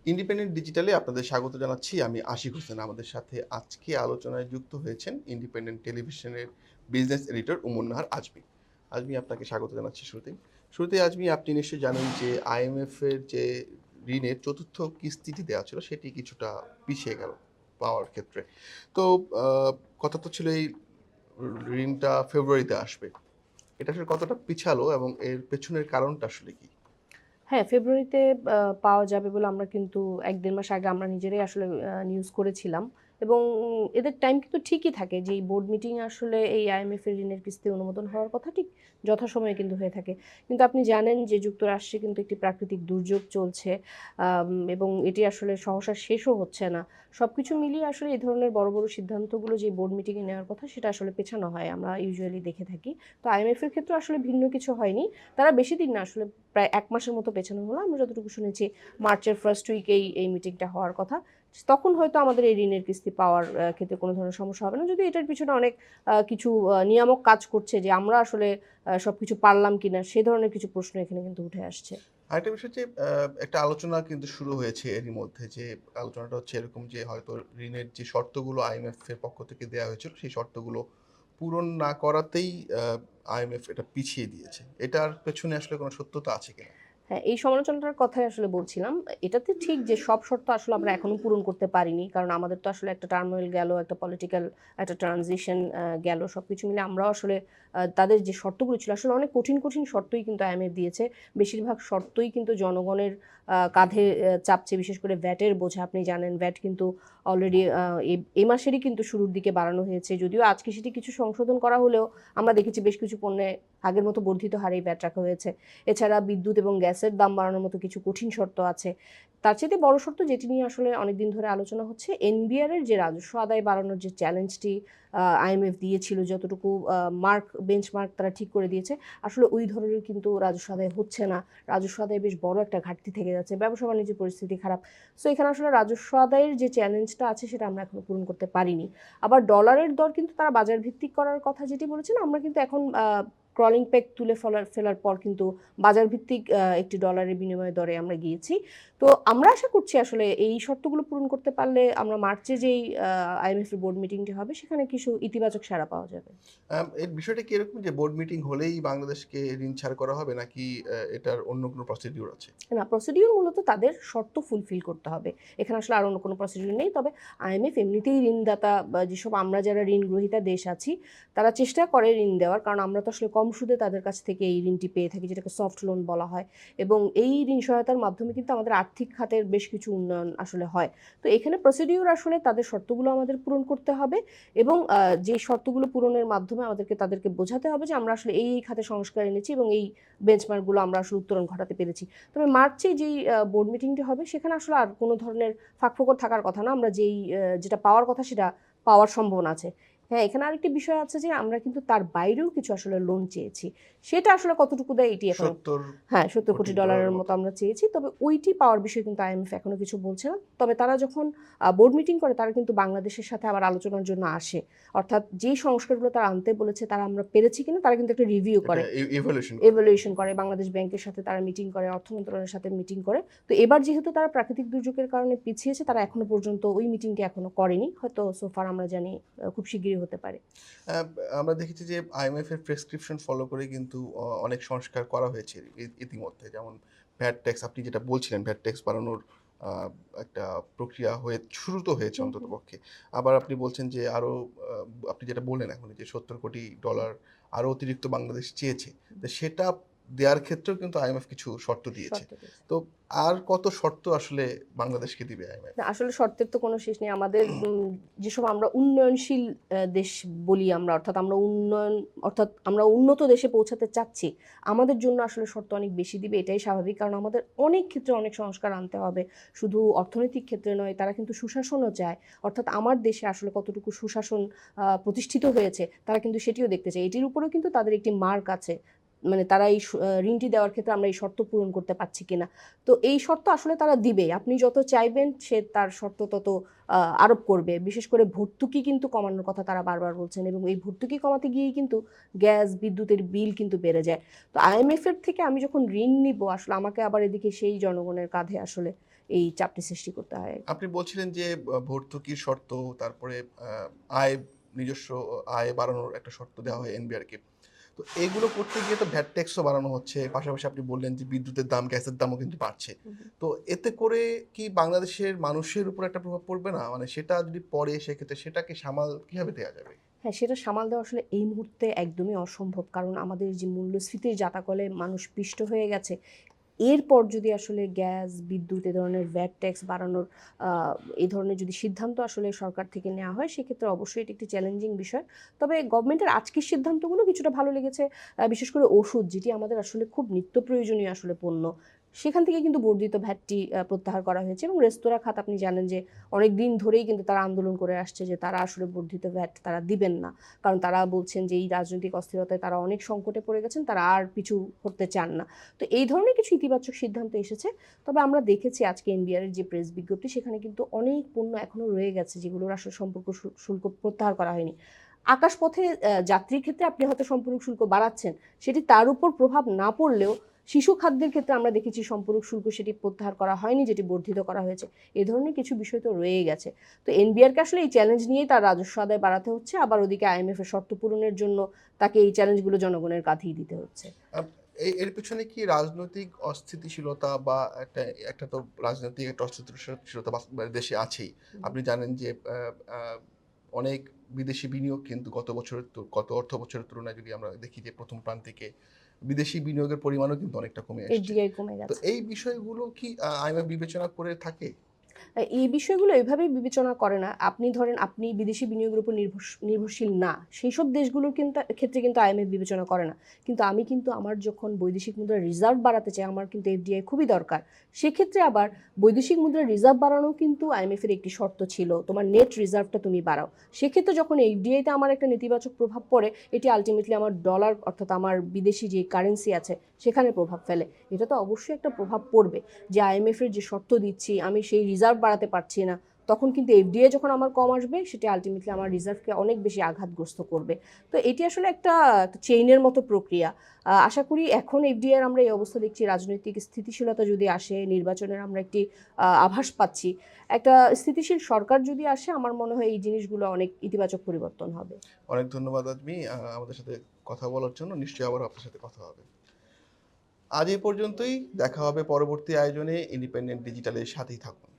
Independent ডিজিটালে আপনাদের স্বাগত জানাচ্ছি। আমি আশিক হোসেন। আমাদের সাথে আজকে আলোচনায় যুক্ত হয়েছেন ইন্ডিপেন্ডেন্ট টেলিভিশনের বিজনেস এডিটর উমর নাহার আজমি। আজমি, আপনাকে স্বাগত জানাচ্ছি শুরুতেই। আজমি, আপনি নিশ্চয়ই জানেন যে আইএমএফ এর যে ঋণের চতুর্থ কিস্তিটি দেওয়া ছিল সেটি কিছুটা পিছিয়ে গেল পাওয়ার ক্ষেত্রে। তো কথা তো ছিল এই ঋণটা ফেব্রুয়ারিতে আসবে। এটা আসলে কতটা পিছালো এবং এর পেছনের কারণটা আসলে কি? হ্যাঁ, ফেব্রুয়ারিতে পাওয়া যাবে বলে আমরা কিন্তু ১-১.৫ মাস আগে আমরা নিজেরাই আসলে নিউজ করেছিলাম এবং এদের টাইম কিন্তু ঠিকই থাকে যে এই বোর্ড মিটিং আসলে এই আইএমএফ এর ঋণের কিস্তি অনুমোদন হওয়ার কথা ঠিক যথাসময়ে কিন্তু হয়ে থাকে। কিন্তু আপনি জানেন যে যুক্তরাষ্ট্রে কিন্তু একটি প্রাকৃতিক দুর্যোগ চলছে এবং এটি আসলে সহসা শেষও হচ্ছে না। সবকিছু মিলিয়ে আসলে এই ধরনের বড়, বড় সিদ্ধান্তগুলো যে বোর্ড মিটিং এ নেওয়ার কথা সেটা আসলে পেছানো হয়। আমরা ইউজুয়ালি দেখে থাকি। তো আইএমএফ এর ক্ষেত্রেও আসলে ভিন্ন কিছু হয়নি। তারা বেশি দিন না আসলে প্রায় ১ মাসের মতো পেছানো হলো। আমরা যতটুকু শুনেছি মার্চের ফার্স্ট উইকেই এই মিটিংটা হওয়ার কথা। তখন হয়তো আমাদের এই ঋণের কিস্তি পাওয়ার ক্ষেত্রে কোনো ধরনের সমস্যা হবে না। যদিও এটার পিছনে অনেক কিছু নিয়ামক কাজ করছে যে আমরা আসলে সবকিছু পারলাম কিনা সে ধরনের কিছু প্রশ্ন এখানে কিন্তু উঠে আসছে। আরেকটা বিষয় যে একটা আলোচনা কিন্তু শুরু হয়েছে এরই মধ্যে, যে আলোচনাটা হচ্ছে এরকম যে হয়তো ঋণের যে শর্তগুলো আইএমএফ এর পক্ষ থেকে দেওয়া হয়েছিল সেই শর্তগুলো পূরণ না করাতেই আইএমএফ এটা পিছিয়ে দিয়েছে। এটার পেছনে আসলে কোনো সত্যতা আছে কিনা? হ্যাঁ, এই সমালোচনাটার কথাই আসলে বলছিলাম। এটাতে ঠিক যে সব শর্ত আসলে আমরা এখনো পূরণ করতে পারিনি। কারণ আমাদের তো আসলে একটা টার্মোইল গেল, একটা পলিটিক্যাল একটা ট্রানজিশন গেল। সবকিছু মিলে আমরাও আসলে তাদের যে শর্তগুলো ছিল আসলে অনেক কঠিন, কঠিন শর্তই কিন্তু আইএমএফ দিয়েছে। বেশিরভাগ শর্তই কিন্তু জনগণের কাঁধে চাপছে। বিশেষ করে ভ্যাটের বোঝা। আপনি জানেন ভ্যাট কিন্তু অলরেডি এ মাসেরই কিন্তু শুরুর দিকে বাড়ানো হয়েছে। যদিও আজকে সেটি কিছু সংশোধন করা হলেও আমরা দেখেছি বেশ কিছু পণ্যে আগের মতো বর্ধিত হারেই ভ্যাট রাখা হয়েছে। এছাড়া বিদ্যুৎ এবং গ্যাসের দাম বাড়ানোর মতো কিছু কঠিন শর্ত আছে। তার চাইতে বড় শর্ত যেটি নিয়ে আসলে অনেকদিন ধরে আলোচনা হচ্ছে এনবিআর এর যে রাজস্ব আদায় বাড়ানোর যে চ্যালেঞ্জটি আইএমএফ দিয়েছিল যতটুকু বেঞ্চমার্ক তারা ঠিক করে দিয়েছে আসলে ওই ধরনের কিন্তু রাজস্ব আদায় হচ্ছে না। রাজস্ব আদায়ে বেশ বড় একটা ঘাটতি থেকে যাচ্ছে। ব্যবসা বাণিজ্যের পরিস্থিতি খারাপ। সো এখানে আসলে রাজস্ব আদায়ের যে চ্যালেঞ্জটা আছে সেটা আমরা এখনো পূরণ করতে পারিনি। আবার ডলারের দর কিন্তু তারা বাজার ভিত্তিক করার কথা যেটি বলেছেন আমরা কিন্তু এখন ক্রলিং পেগ তুলে ফেলার পর কিন্তু বাজার ভিত্তিক একটি ডলারের বিনিময় দরে আমরা গিয়েছি। তো আমরা আশা করছি আসলে এই শর্তগুলো পূরণ করতে পারলে আমরা মার্চে যেই আইএমএফ এর বোর্ড মিটিংটি হবে সেখানে কিছু ইতিবাচক সাড়া পাওয়া যাবে। এর বিষয়টা কি এরকম যে বোর্ড মিটিং হলেই বাংলাদেশকে ঋণ ছাড় করা হবে, নাকি এটার অন্য কোনো প্রসিডিউর আছে? না, প্রসিডিউর মূলত তাদের শর্ত ফুলফিল করতে হবে। এখানে আসলে আর অন্য কোনো প্রসিডিউর নেই। তবে আইএমএফ এমনিতেই ঋণদাতা বা যেসব আমরা যারা ঋণ গ্রহীতা দেশ আছি, তারা চেষ্টা করে ঋণ দেওয়ার। কারণ আমরা তো আসলে কম সুদে তাদের কাছ থেকে এই ঋণটি পেয়ে থাকি যেটাকে সফট লোন বলা হয়। এবং এই ঋণ সহায়তার মাধ্যমে কিন্তু আমাদের আর্থিক খাতের বেশ কিছু উন্নয়ন আসলে হয়। তো এখানে প্রসিডিউর আসলে তাদের শর্তগুলো আমাদের পূরণ করতে হবে এবং যে শর্তগুলো পূরণের মাধ্যমে তাদেরকে বোঝাতে হবে যে আমরা আসলে এই খাতে সংস্কার এনেছি এবং এই বেঞ্চমার্কগুলো আমরা আসলে উত্তরণ ঘটাতে পেরেছি। তবে মার্চে যেই বোর্ড মিটিংটি হবে সেখানে আসলে আর কোনো ধরনের ফাঁকফোকর থাকার কথা না। আমরা যেটা পাওয়ার কথা সেটা পাওয়ার সম্ভাবনা আছে। হ্যাঁ, এখানে আরেকটি বিষয় আছে যে আমরা কিন্তু তার বাইরেও কিছু আসলে লোন চেয়েছি। সেটা আসলে কতটুকু দেয় এটি এখনো ৭০ হ্যাঁ, ৭০ কোটি কোটি ডলারের ডলারের মতো মতো। আমরা চেয়েছি। তবে ওইটি পাওয়ার বিষয়ে কিন্তু আইএমএফ এখনো কিছু বলছে না। তবে তারা যখন বোর্ড মিটিং করে তারা কিন্তু বাংলাদেশের সাথে আবার আলোচনার জন্য আসে। অর্থাৎ যেই সংস্কারগুলো তারা আনতে বলেছে তারা আমরা পেরেছি কিনা তারা কিন্তু একটা রিভিউ এটা করে। ইভ্যালুয়েশন করে। এভালুয়েশন করে, বাংলাদেশ ব্যাংকের সাথে তারা মিটিং করে, অর্থ মন্ত্রণালয়ের সাথে মিটিং করে। তো এবার যেহেতু তারা প্রাকৃতিক দুর্যোগের কারণে পিছিয়েছে, তারা এখনো পর্যন্ত ওই মিটিংটি এখনো করেনি। হয়তো সো ফার আমরা জানি খুব শিগগিরই হতে পারে। আ আমরা দেখেছি যে আইএমএফ এর প্রেসক্রিপশন ফলো করে কিন্তু অনেক সংস্কার করা হয়েছে ইতিমধ্যে। যেমন ভ্যাট ট্যাক্স, আপনি যেটা বলছিলেন, ভ্যাট ট্যাক্স বাড়ানোর আ একটা প্রক্রিয়া শুরু তো হয়েছে হুম, হুম। অন্ততপক্ষে। আবার আপনি বলছেন যে আরো আপনি যেটা বললেন এখন যে $৭০ কোটি আরো অতিরিক্ত বাংলাদেশ চেয়েছে। তো সেটা দেয়ার ক্ষেত্রেও কিন্তু আইএমএফ কিছু শর্ত দিয়েছে। শর্ত দিয়েছে। তো আর কত শর্ত আসলে বাংলাদেশকে দিবে আইএমএফ? না, আসলে শর্তের তো কোনো শেষ নেই। আমাদের যেসব আমরা উন্নয়নশীল দেশ বলি আমরা, অর্থাৎ আমরা উন্নত দেশে পৌঁছাতে চাচ্ছি। আমাদের জন্য আসলে শর্ত অনেক বেশি দিবে এটাই স্বাভাবিক। কারণ আমাদের অনেক ক্ষেত্রে অনেক সংস্কার আনতে হবে। শুধু অর্থনৈতিক ক্ষেত্রে নয়, তারা কিন্তু সুশাসনও চায়। অর্থাৎ আমার দেশে আসলে কতটুকু সুশাসন প্রতিষ্ঠিত হয়েছে তারা কিন্তু সেটিও দেখতে চায়। এটির উপরেও কিন্তু তাদের একটি মার্ক আছে। মানে তারা এই ঋণটি দেওয়ার ক্ষেত্রে আমরা এই শর্ত পূরণ করতে পারছি কিনা। তো এই শর্ত আসলে তারা দিবেই। আপনি যত চাইবেন সে তার শর্ত তত আরোপ করবে। বিশেষ করে ভর্তুকি কিন্তু কমানোর কথা তারা বারবার বলছেন এবং এই ভর্তুকি কমাতে গিয়েই কিন্তু গ্যাস, বিদ্যুতের বিল কিন্তু বেড়ে যায়। তো আইএমএফ এর থেকে আমি যখন ঋণ নিবো আসলে আমাকে আবার এদিকে সেই জনগণের কাঁধে আসলে এই চাপটি সৃষ্টি করতে হয়। আপনি বলছিলেন যে ভর্তুকির শর্ত, তারপরে আয় নিজস্ব আয় বাড়ানোর একটা শর্ত দেওয়া হয় এনবিআর কে। তো এগুলো করতে গিয়ে তো ভ্যাট ট্যাক্সও বাড়ানো হচ্ছে। পাশাপাশি আপনি বললেন যে বিদ্যুতের দাম, গ্যাসের দামও কিন্তু বাড়ছে। হুম, হুম। তো এতে করে কি বাংলাদেশের মানুষের উপর একটা প্রভাব পড়বে না? মানে সেটা যদি পড়ে সেক্ষেত্রে সেটাকে সামাল কিভাবে দেয়া যাবে? হ্যাঁ, সেটা সামাল দেওয়া আসলে এই মুহূর্তে একদমই অসম্ভব। কারণ আমাদের যে মূল্যস্ফীতির জাতাকলে মানুষ পিষ্ট হয়ে গেছে, এরপর যদি আসলে গ্যাস, বিদ্যুৎ এ ধরনের ভ্যাট ট্যাক্স বাড়ানোর আ এই ধরনের যদি সিদ্ধান্ত আসলে সরকার থেকে নেওয়া হয়, সেক্ষেত্রে অবশ্যই এটি একটি চ্যালেঞ্জিং বিষয়। তবে গভর্নমেন্টের আজকের সিদ্ধান্তগুলো কিছুটা ভালো লেগেছে। বিশেষ করে ওষুধ, যেটি আমাদের আসলে খুব নিত্য প্রয়োজনীয় আসলে পণ্য। সেখান থেকে কিন্তু বর্ধিত ভ্যাটটি প্রত্যাহার করা হয়েছে এবং রেস্তোরাঁ খাত আপনি জানেন যে অনেকদিন ধরেই কিন্তু তারা আন্দোলন করে আসছে যে তারা আসলে বর্ধিত ভ্যাট তারা দিবেন না। কারণ তারা বলছেন যে এই রাজনৈতিক অস্থিরতায় তারা অনেক সংকটে পড়ে গেছেন, তারা আর পিছু হটতে চান না। তো এই ধরনের কিছু ইতিবাচক সিদ্ধান্ত এসেছে। তবে আমরা দেখেছি আজকে এনবিআর এর যে প্রেস বিজ্ঞপ্তি, সেখানে কিন্তু অনেক পণ্য এখনো রয়ে গেছে যেগুলোর আসলে সম্পর্ক শুল্ক প্রত্যাহার করা হয়নি। আকাশপথে যাত্রীর ক্ষেত্রে আপনি হয়তো সম্পূরক শুল্ক বাড়াচ্ছেন, সেটি তার উপর প্রভাব না পড়লেও শিশু খাদ্যের ক্ষেত্রে আমরা দেখেছি সম্পূরক শুল্ক সেটি প্রত্যাহার করা হয়নি, যেটি বর্ধিত করা হয়েছে। এ ধরনের কিছু বিষয় তো রয়েই গেছে। তো এনবিআরকে আসলে এই চ্যালেঞ্জ নিয়েই তার রাজস্ব আদায় বাড়াতে হচ্ছে। আবার ওদিকে আইএমএফ এর শর্ত পূরণের জন্য তাকে এই চ্যালেঞ্জগুলো জনগণের কাঁধেই দিতে হচ্ছে। আপ এর পেছনে কি রাজনৈতিক অস্থিতিশীলতা বা একটা একটা তো রাজনৈতিক একটা অস্থিতিশীলতা মানে দেশে আছেই। হুম। আপনি জানেন যে আ অনেক বিদেশি বিনিয়োগ কিন্তু গত অর্থ বছরের তুলনায় যদি আমরা দেখি যে ১ম প্রান্তিকে বিদেশি বিনিয়োগের পরিমাণও কিন্তু অনেকটা কমে আসছে। এফডিআই কমে তো গেছে। এই বিষয়গুলো কি আইএমএফ বিবেচনা করে থাকে? এই বিষয়গুলো এভাবেই বিবেচনা করে না। আপনি ধরেন আপনি বিদেশি বিনিয়োগের উপর নির্ভরশীল না। সেইসব দেশগুলোর ক্ষেত্রে কিন্তু আইএমএফ বিবেচনা করে না। কিন্তু আমি কিন্তু আমার যখন বৈদেশিক মুদ্রার রিজার্ভ বাড়াতে চাই, আমার কিন্তু এফডিআই খুবই দরকার। সেক্ষেত্রে আবার বৈদেশিক মুদ্রার রিজার্ভ বাড়ানো কিন্তু আইএমএফ এর একটি শর্ত ছিল। তোমার নেট রিজার্ভটা তুমি বাড়াও। সেক্ষেত্রে যখন এফডিআই তে আমার একটা নেতিবাচক প্রভাব পড়ে, এটি আল্টিমেটলি আমার ডলার অর্থাৎ আমার বিদেশি যে কারেন্সি আছে সেখানে প্রভাব ফেলে। এটা তো অবশ্যই একটা প্রভাব পড়বে। যে আইএমএফ এর যে শর্ত দিচ্ছি, আমি সেই রিজার্ভ বাড়াতে পারছি না। তখন কিন্তু এফডিআই যখন আমার কম আসবে, সেটা আল্টিমেটলি আমার রিজার্ভকে অনেক বেশি আঘাতগ্রস্ত করবে। তো এটি আসলে একটা চেইনের মতো প্রক্রিয়া। আশা করি এখন এফডিআই এর আমরা এই অবস্থা দেখছি, রাজনৈতিক স্থিতিশীলতা যদি আসে, নির্বাচনের আমরা একটি আভাস পাচ্ছি। একটা স্থিতিশীল সরকার যদি আসে, আমার মনে হয় এই জিনিসগুলো অনেক ইতিবাচক পরিবর্তন হবে। অনেক ধন্যবাদ আজমি আমাদের সাথে কথা বলার জন্য। নিশ্চয়ই আবারও আপনার সাথে কথা হবে। আজ এই পর্যন্তই। দেখা হবে পরবর্তী আয়োজনে। ইন্ডিপেন্ডেন্ট ডিজিটালের সাথেই থাকুন।